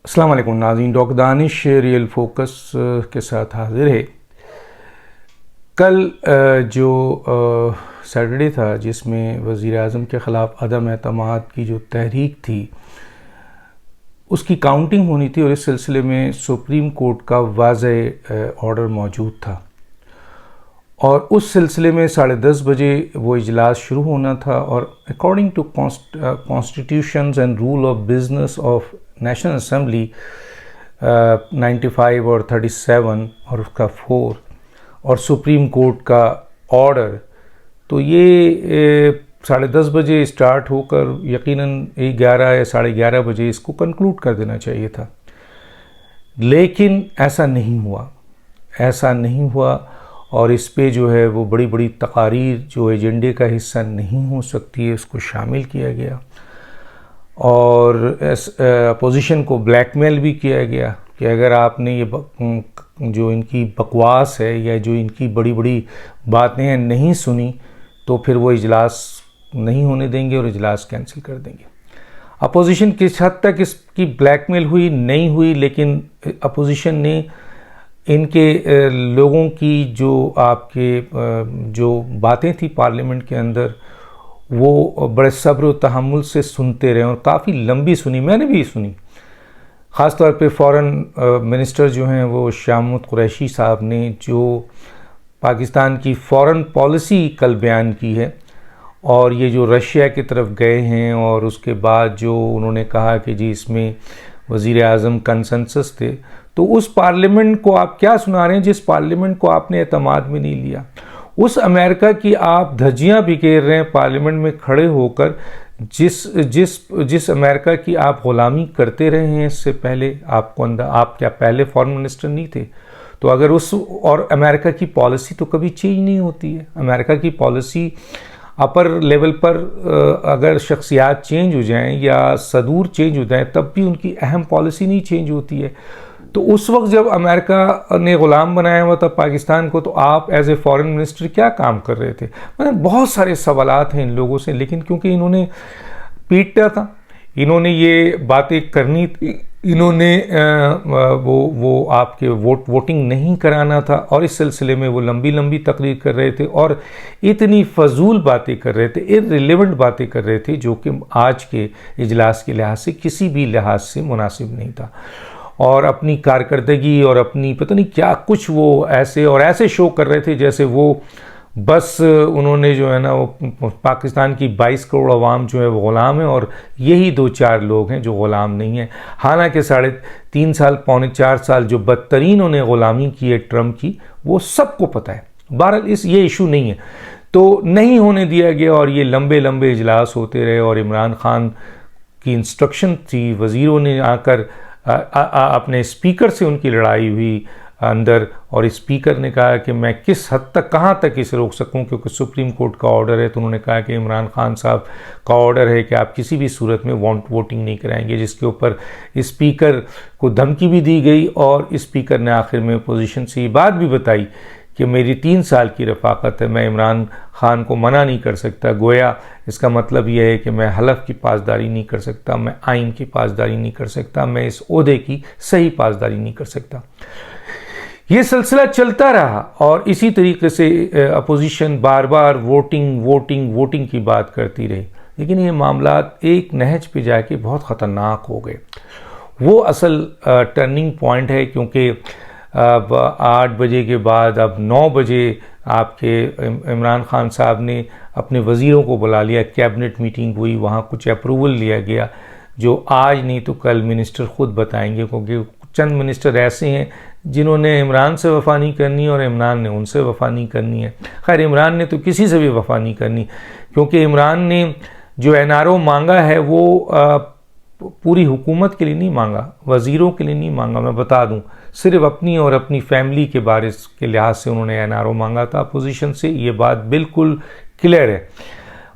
अस्सलाम वालेकुम नाज़रीन, डॉक्टर दानिश रियल फोकस के साथ हाजिर है। कल जो सैटरडे था जिसमें वज़ीर आज़म के ख़िलाफ़ अदम एतमाद की जो तहरीक थी उसकी काउंटिंग होनी थी और इस सिलसिले में सुप्रीम कोर्ट का वाज़ेह ऑर्डर मौजूद था और उस सिलसिले में 10:30 बजे वो इजलास शुरू होना था और according to constitutions and rule of business of national assembly 95 और 37 और उसका 4 और सुप्रीम कोर्ट का ऑर्डर, तो ये 10:30 बजे स्टार्ट होकर यकीनन 11 या 11:30 बजे इसको कंक्लूड कर देना चाहिए था। लेकिन ऐसा नहीं हुआ और इस पे जो है वो बड़ी बड़ी तकारीर जो एजेंडे का हिस्सा नहीं हो सकती है उसको शामिल किया गया और अपोजिशन को ब्लैकमेल भी किया गया कि अगर आपने ये जो इनकी बकवास है या जो इनकी बड़ी बड़ी बातें हैं नहीं सुनी तो फिर वो इजलास नहीं होने देंगे और इजलास कैंसिल कर देंगे। अपोजिशन किस हद तक इसकी ब्लैकमेल हुई नहीं हुई, लेकिन अपोजिशन ने इनके लोगों की जो जो बातें थी पार्लियामेंट के अंदर वो बड़े सब्र और तहम्मुल से सुनते रहे और काफ़ी लंबी सुनी, मैंने भी सुनी। ख़ास तौर पे फॉरेन मिनिस्टर जो हैं वो शाह महमूद कुरैशी साहब ने जो पाकिस्तान की फॉरेन पॉलिसी कल बयान की है और ये जो रशिया की तरफ गए हैं और उसके बाद जो उन्होंने कहा कि जी इसमें वज़ीर आज़म कंसेंसस थे, तो उस पार्लियामेंट को आप क्या सुना रहे हैं जिस पार्लियामेंट को आपने एतमाद में नहीं लिया। उस अमेरिका की आप धज्जियां बिखेर रहे हैं पार्लियामेंट में खड़े होकर, जिस अमेरिका की आप ग़ुलामी करते रहे हैं इससे पहले। आप क्या पहले फॉरेन मिनिस्टर नहीं थे? तो अगर और अमेरिका की पॉलिसी तो कभी चेंज नहीं होती है। अमेरिका की पॉलिसी अपर लेवल पर अगर शख्सियात चेंज हो जाएं या सदूर चेंज हो जाएं तब भी उनकी अहम पॉलिसी नहीं चेंज होती है। तो उस वक्त जब अमेरिका ने ग़ुलाम बनाया हुआ था पाकिस्तान को, तो आप एज ए फॉरेन मिनिस्टर क्या काम कर रहे थे? मतलब बहुत सारे सवालात हैं इन लोगों से, लेकिन क्योंकि इन्होंने पीटा था, इन्होंने ये बातें करनी थी, इन्होंने वो आपके वोटिंग नहीं कराना था और इस सिलसिले में वो लंबी लंबी तकरीर कर रहे थे और इतनी फजूल बातें कर रहे थे, इर्रिलेवेंट बातें कर रहे थे जो कि आज के इजलास के लिहाज से किसी भी लिहाज से मुनासिब नहीं था। और अपनी कारकर्दगी और अपनी पता नहीं क्या कुछ वो ऐसे शो कर रहे थे जैसे वो बस उन्होंने जो है ना वो पाकिस्तान की 22 करोड़ अवाम जो है वो ग़ुलाम है और यही 2-4 लोग हैं जो ग़ुलाम नहीं हैं। हालांकि 3.5 साल 4 साल जो बदतरीन उन्हें ग़ुलामी की है ट्रम्प की, वो सबको पता है। बहरहाल ये इशू नहीं है, तो नहीं होने दिया गया और ये लंबे लंबे इजलास होते रहे और इमरान खान की इंस्ट्रक्शन थी, वज़ीरों ने आकर अपने स्पीकर से उनकी लड़ाई हुई अंदर और स्पीकर ने कहा कि मैं किस हद तक कहाँ तक इसे रोक सकूं क्योंकि सुप्रीम कोर्ट का ऑर्डर है। तो उन्होंने कहा कि इमरान खान साहब का ऑर्डर है कि आप किसी भी सूरत में वोटिंग नहीं कराएंगे, जिसके ऊपर स्पीकर को धमकी भी दी गई और स्पीकर ने आखिर में अपोजिशन से ये बात भी बताई कि मेरी 3 साल की रफ़ाकत है, मैं इमरान खान को मना नहीं कर सकता। गोया इसका मतलब यह है कि मैं हलफ की पासदारी नहीं कर सकता, मैं आइन की पासदारी नहीं कर सकता, मैं इस ओहदे की सही पासदारी नहीं कर सकता। ये सिलसिला चलता रहा और इसी तरीके से अपोजिशन बार बार वोटिंग की बात करती रही, लेकिन ये मामला एक नहज पे जाके बहुत ख़तरनाक हो गए। वो असल टर्निंग पॉइंट है क्योंकि अब 8 बजे के बाद अब 9 बजे आपके इमरान खान साहब ने अपने वज़ीरों को बुला लिया, कैबिनेट मीटिंग हुई, वहाँ कुछ अप्रूवल लिया गया जो आज नहीं तो कल मिनिस्टर ख़ुद बताएंगे, क्योंकि चंद मिनिस्टर ऐसे हैं जिन्होंने इमरान से वफ़ा नहीं करनी और इमरान ने उनसे वफ़ा नहीं करनी है। खैर इमरान ने तो किसी से भी वफ़ा नहीं करनी, क्योंकि इमरान ने जो NRO मांगा है वो पूरी हुकूमत के लिए नहीं मांगा, वज़ीरों के लिए नहीं मांगा। मैं बता दूं, सिर्फ अपनी और अपनी फैमिली के बारे के लिहाज से उन्होंने NRO मांगा था अपोजिशन से, ये बात बिल्कुल क्लियर है।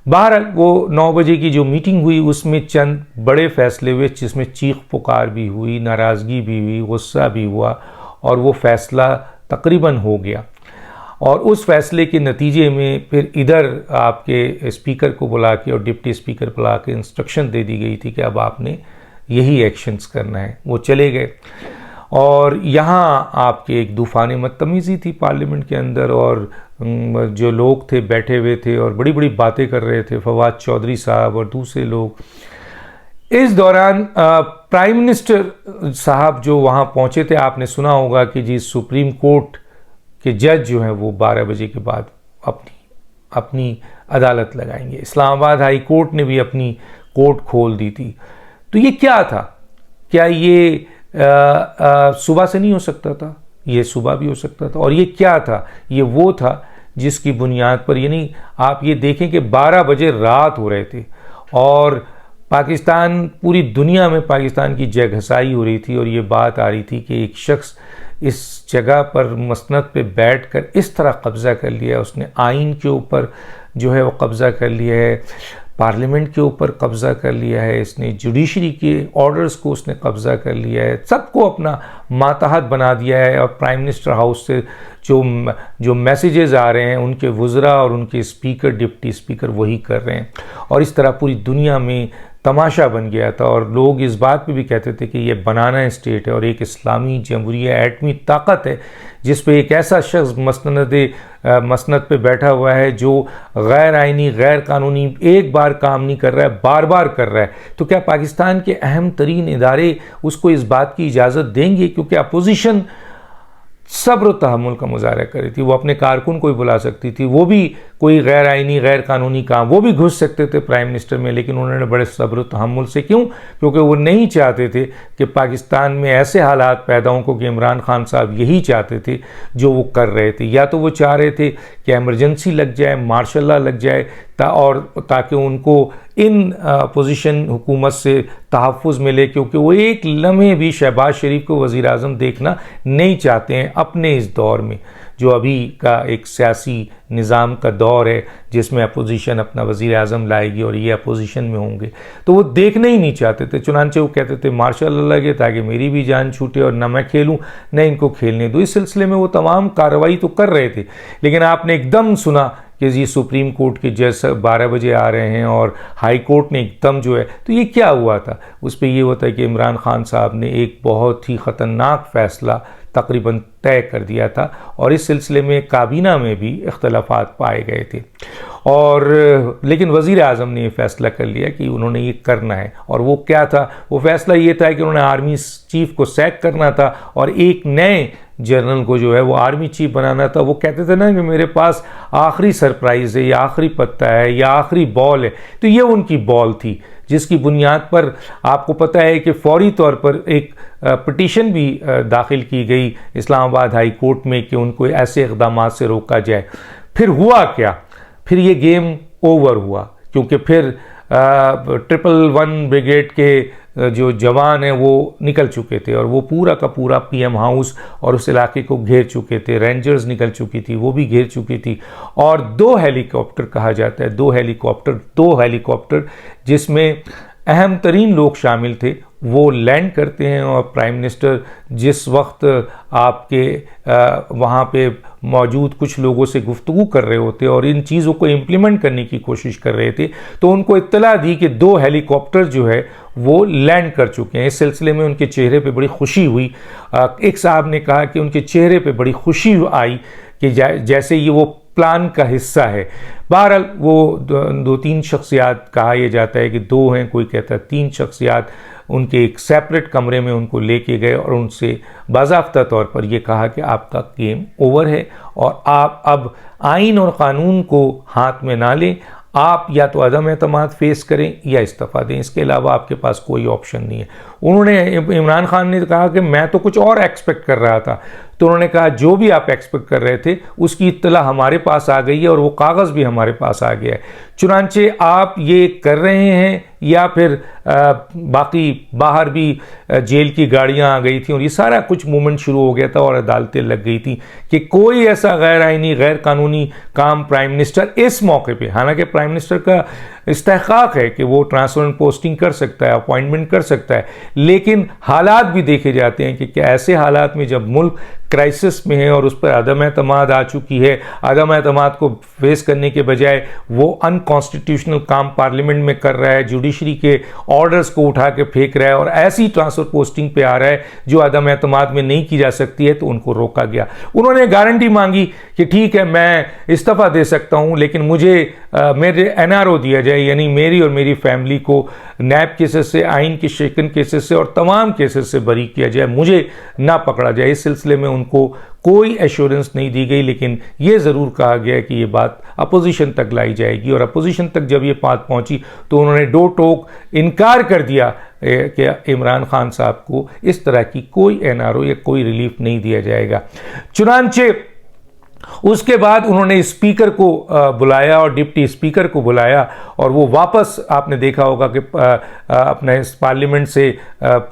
बहरहाल वो 9 बजे की जो मीटिंग हुई उसमें चंद बड़े फैसले हुए जिसमें चीख पुकार भी हुई, नाराज़गी भी हुई, गुस्सा भी हुआ और वो फ़ैसला तकरीबन हो गया। और उस फैसले के नतीजे में फिर इधर आपके स्पीकर को बुला के और डिप्टी स्पीकर बुला के इंस्ट्रक्शन दे दी गई थी कि अब आपने यही एक्शंस करना है। वो चले गए और यहाँ आपके एक तूफ़ान बदतमीज़ी थी पार्लियामेंट के अंदर, और जो लोग थे बैठे हुए थे और बड़ी बड़ी बातें कर रहे थे, फवाद चौधरी साहब और दूसरे लोग। इस दौरान प्राइम मिनिस्टर साहब जो वहाँ पहुँचे थे, आपने सुना होगा कि जी सुप्रीम कोर्ट के जज जो हैं वो 12 बजे के बाद अपनी अदालत लगाएंगे। इस्लामाबाद हाई कोर्ट ने भी अपनी कोर्ट खोल दी थी। तो ये क्या था? क्या ये सुबह से नहीं हो सकता था? ये सुबह भी हो सकता था। और ये क्या था? ये वो था जिसकी बुनियाद पर, यानी आप ये देखें कि 12 बजे रात हो रहे थे और पाकिस्तान, पूरी दुनिया में पाकिस्तान की जय घसाई हो रही थी, और ये बात आ रही थी कि एक शख्स इस जगह पर मसनद पे बैठकर इस तरह कब्ज़ा कर लिया है। उसने आइन के ऊपर जो है वो कब्ज़ा कर लिया है, पार्लियामेंट के ऊपर कब्ज़ा कर लिया है, इसने जुडिशरी के ऑर्डर्स को उसने कब्ज़ा कर लिया है, सबको अपना मातहत बना दिया है। और प्राइम मिनिस्टर हाउस से जो मैसेजेस आ रहे हैं, उनके वज़रा और उनके स्पीकर, डिप्टी स्पीकर वही कर रहे हैं। और इस तरह पूरी दुनिया में तमाशा बन गया था, और लोग इस बात पे भी कहते थे कि ये बनाना स्टेट है और एक इस्लामी जमहूरिया एटमी ताकत है जिस पे एक ऐसा शख्स मसनद पे बैठा हुआ है जो गैर आइनी, गैर कानूनी एक बार काम नहीं कर रहा है, बार बार कर रहा है। तो क्या पाकिस्तान के अहम तरीन इदारे उसको इस बात की इजाज़त देंगे? क्योंकि अपोजिशन सब्र तहम्मुल का मुजाहरा कर रही थी। वो अपने कारकुन को भी बुला सकती थी, वो भी कोई गैर आइनी, गैर कानूनी काम वो भी घुस सकते थे प्राइम मिनिस्टर में, लेकिन उन्होंने बड़े सब्र तहम्मुल से, क्यों? क्योंकि वो नहीं चाहते थे कि पाकिस्तान में ऐसे हालात पैदा हों को, कि इमरान खान साहब यही चाहते थे जो वो कर रहे थे। या तो वो चाह रहे थे कि एमरजेंसी लग जाए, मार्शल लॉ लग जाए, ताकि उनको इन अपोजिशन हुकूमत से तहफ़्फ़ुज़ मिले, क्योंकि वो एक लम्हे भी शहबाज शरीफ को वज़ीर आज़म देखना नहीं चाहते हैं अपने इस दौर में, जो अभी का एक सियासी निज़ाम का दौर है जिसमें अपोजिशन अपना वज़ीर आज़म लाएगी और ये अपोजिशन में होंगे, तो वो देखना ही नहीं चाहते थे। चुनांचे वो कहते थे मार्शल लॉ लगे ताकि मेरी भी जान छूटे और ना मैं खेलूँ न इनको खेलने दो। इस सिलसिले में वो तमाम कार्रवाई तो कर रहे थे, लेकिन आपने एकदम सुना कि जी सुप्रीम कोर्ट के जज 12 बजे आ रहे हैं और हाई कोर्ट ने एकदम जो है, तो ये क्या हुआ था? उस पर ये होता है कि इमरान खान साहब ने एक बहुत ही ख़तरनाक फ़ैसला तकरीबन तय कर दिया था, और इस सिलसिले में काबीना में भी इख्तलाफात पाए गए थे। और लेकिन वज़ीर आज़म ने ये फ़ैसला कर लिया कि उन्होंने ये करना है। और वो क्या था? वो फ़ैसला ये था कि उन्होंने आर्मी चीफ़ को सैक करना था और एक नए जनरल को जो है वो आर्मी चीफ बनाना था। वो कहते थे ना कि मेरे पास आखिरी सरप्राइज़ है, या आखिरी पत्ता है, या आखिरी बॉल है। तो ये उनकी बॉल थी, जिसकी बुनियाद पर आपको पता है कि फौरी तौर पर एक पिटीशन भी दाखिल की गई इस्लामाबाद हाई कोर्ट में कि उनको ऐसे इक़दामात से रोका जाए। फिर हुआ क्या? फिर ये गेम ओवर हुआ, क्योंकि फिर 111 ब्रिगेड के जो जवान हैं वो निकल चुके थे और वो पूरा का पूरा पीएम हाउस और उस इलाके को घेर चुके थे। रेंजर्स निकल चुकी थी, वो भी घेर चुकी थी। और 2 हेलीकॉप्टर कहा जाता है, 2 हेलीकॉप्टर जिसमें अहम तरीन लोग शामिल थे, वो लैंड करते हैं। और प्राइम मिनिस्टर जिस वक्त आपके वहाँ पे मौजूद कुछ लोगों से गुफ्तगू कर रहे होते और इन चीज़ों को इम्प्लीमेंट करने की कोशिश कर रहे थे, तो उनको इत्तला दी कि 2 हेलीकॉप्टर जो है वो लैंड कर चुके हैं। इस सिलसिले में उनके चेहरे पे बड़ी खुशी हुई। एक साहब ने कहा कि उनके चेहरे पे बड़ी खुशी आई कि जैसे ये वो प्लान का हिस्सा है। बहरहाल वो 2-3 शख्सियात, कहा यह जाता है कि 2 हैं, कोई कहता है 3 शख्सियात, उनके एक सेपरेट कमरे में उनको लेके गए और उनसे बाज़ाब्ता तौर पर यह कहा कि आपका गेम ओवर है और आप अब आइन और क़ानून को हाथ में ना लें, आप या तो अदम एतमाद फेस करें या इस्तीफ़ा दें, इसके अलावा आपके पास कोई ऑप्शन नहीं है। उन्होंने, इमरान खान ने कहा कि मैं तो कुछ और एक्सपेक्ट कर रहा था। तो उन्होंने कहा जो भी आप एक्सपेक्ट कर रहे थे उसकी इत्तला हमारे पास आ गई है और वो कागज़ भी हमारे पास आ गया है। चुनांचे आप ये कर रहे हैं या फिर बाकी बाहर भी जेल की गाड़ियां आ गई थी और ये सारा कुछ मूवमेंट शुरू हो गया था और अदालतें लग गई थी कि कोई ऐसा गैर आइनी, गैर कानूनी काम प्राइम मिनिस्टर इस मौके पे, हालांकि प्राइम मिनिस्टर का इस्तेहकाक है कि वो ट्रांसफर एंड पोस्टिंग कर सकता है, अपॉइंटमेंट कर सकता है, लेकिन हालात भी देखे जाते हैं कि क्या ऐसे हालात में जब मुल्क क्राइसिस में है और उस पर अदम एतमाद आ चुकी है। अदम एतमाद को फेस करने के बजाय वो अनकॉन्स्टिट्यूशनल काम पार्लियामेंट में कर रहा है, जुडिशरी के ऑर्डर्स को उठा के फेंक रहा है और ऐसी ट्रांसफ़र पोस्टिंग पे आ रहा है जो अदम एतमाद में नहीं की जा सकती है, तो उनको रोका गया। उन्होंने गारंटी मांगी कि ठीक है मैं इस्तीफ़ा दे सकता हूँ, लेकिन मुझे मेरे NRO दिया जाए, यानी मेरी और मेरी फैमिली को नैब केसेस से, आइन के शेकन केसेस से और तमाम केसेस से बरी किया जाए, मुझे ना पकड़ा जाए। इस सिलसिले में उनको कोई एश्योरेंस नहीं दी गई, लेकिन ये ज़रूर कहा गया कि ये बात अपोजिशन तक लाई जाएगी। और अपोजिशन तक जब ये बात पहुंची तो उन्होंने दो टोक इनकार कर दिया कि इमरान खान साहब को इस तरह की कोई NRO या कोई रिलीफ नहीं दिया जाएगा। चुनांचे उसके बाद उन्होंने स्पीकर को बुलाया और डिप्टी स्पीकर को बुलाया और वो वापस, आपने देखा होगा कि अपने पार्लियामेंट से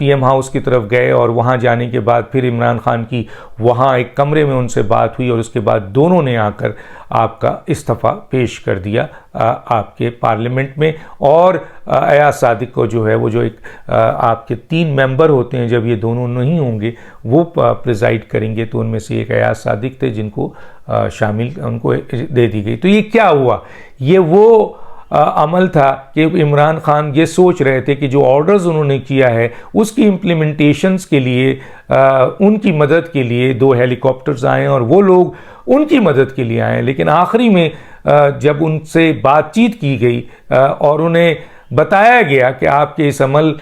PM हाउस की तरफ गए और वहाँ जाने के बाद फिर इमरान खान की वहाँ एक कमरे में उनसे बात हुई और उसके बाद दोनों ने आकर आपका इस्तीफ़ा पेश कर दिया आपके पार्लियामेंट में। और अयाज सादिक को जो है वो जो एक आपके 3 मेंबर होते हैं, जब ये दोनों नहीं होंगे वो प्रिजाइड करेंगे, तो उनमें से एक अयाज सादिक थे जिनको शामिल उनको दे दी गई। तो ये क्या हुआ, ये वो अमल था कि इमरान खान ये सोच रहे थे कि जो ऑर्डर्स उन्होंने किया है उसकी इम्प्लीमेंटेशंस के लिए उनकी मदद के लिए 2 हेलीकॉप्टर्स आए और वो लोग उनकी मदद के लिए आए। लेकिन आखिरी में जब उनसे बातचीत की गई और उन्हें बताया गया कि आपके इस अमल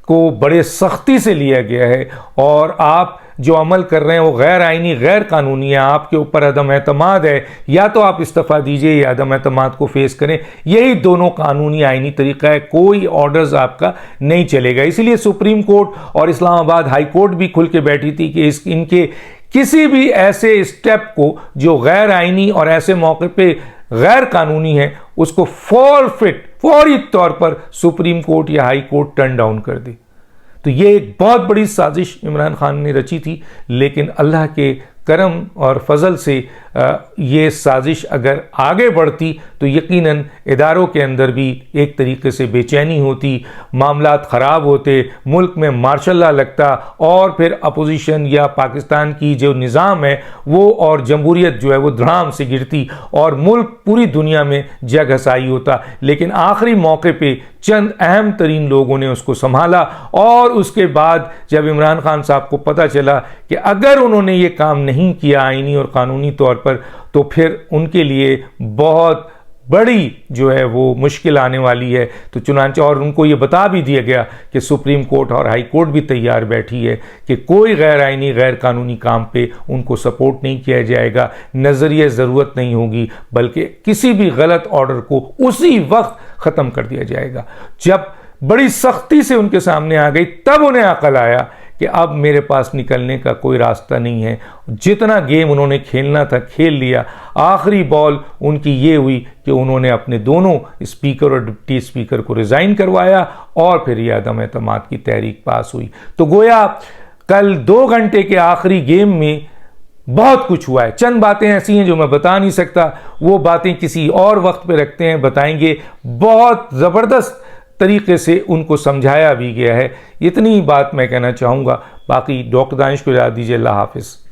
को बड़े सख्ती से लिया गया है और आप जो अमल कर रहे हैं वो गैर आइनी, गैर कानूनी है, आपके ऊपर अदम एतमाद है, या तो आप इस्तीफ़ा दीजिए या अदम एतमाद को फेस करें, यही दोनों कानूनी आइनी तरीका है, कोई ऑर्डर्स आपका नहीं चलेगा। इसीलिए सुप्रीम कोर्ट और इस्लामाबाद हाई कोर्ट भी खुल के बैठी थी कि इनके किसी भी ऐसे स्टेप को जो गैर आइनी और ऐसे मौके पे गैर कानूनी है उसको फौरी तौर पर सुप्रीम कोर्ट या हाई कोर्ट टर्न डाउन कर दे। तो ये एक बहुत बड़ी साजिश इमरान खान ने रची थी, लेकिन अल्लाह के करम और फजल से ये साजिश अगर आगे बढ़ती तो यकीनन इदारों के अंदर भी एक तरीके से बेचैनी होती, मामलात ख़राब होते, मुल्क में मार्शल लॉ लगता और फिर अपोजिशन या पाकिस्तान की जो निज़ाम है वो और जमहूरियत जो है वो धड़ाम से गिरती और मुल्क पूरी दुनिया में जग हसाई होता। लेकिन आखिरी मौके पे चंद अहम तरीन लोगों ने उसको संभाला और उसके बाद जब इमरान खान साहब को पता चला कि अगर उन्होंने ये काम नहीं किया आईनी और कानूनी तौर पर तो फिर उनके लिए बहुत बड़ी जो है वो मुश्किल आने वाली है, तो चुनांचे और उनको ये बता भी दिया गया कि सुप्रीम कोर्ट और हाई कोर्ट भी तैयार बैठी है कि कोई गैर आइनी गैर कानूनी काम पे उनको सपोर्ट नहीं किया जाएगा, नज़रिए ज़रूरत नहीं होगी, बल्कि किसी भी गलत ऑर्डर को उसी वक्त ख़त्म कर दिया जाएगा। जब बड़ी सख्ती से उनके सामने आ गई तब उन्हें अकल आया कि अब मेरे पास निकलने का कोई रास्ता नहीं है। जितना गेम उन्होंने खेलना था खेल लिया। आखिरी बॉल उनकी ये हुई कि उन्होंने अपने दोनों स्पीकर और डिप्टी स्पीकर को रिज़ाइन करवाया और फिर ये अदम एतमाद की तहरीक पास हुई। तो गोया कल 2 घंटे के आखिरी गेम में बहुत कुछ हुआ है। चंद बातें ऐसी हैं जो मैं बता नहीं सकता, वो बातें किसी और वक्त पे रखते हैं, बताएंगे। बहुत ज़बरदस्त तरीके से उनको समझाया भी गया है। इतनी बात मैं कहना चाहूँगा। बाकी डॉक्टर दानिश को इजाज़त दीजिए। अल्लाह हाफिज़।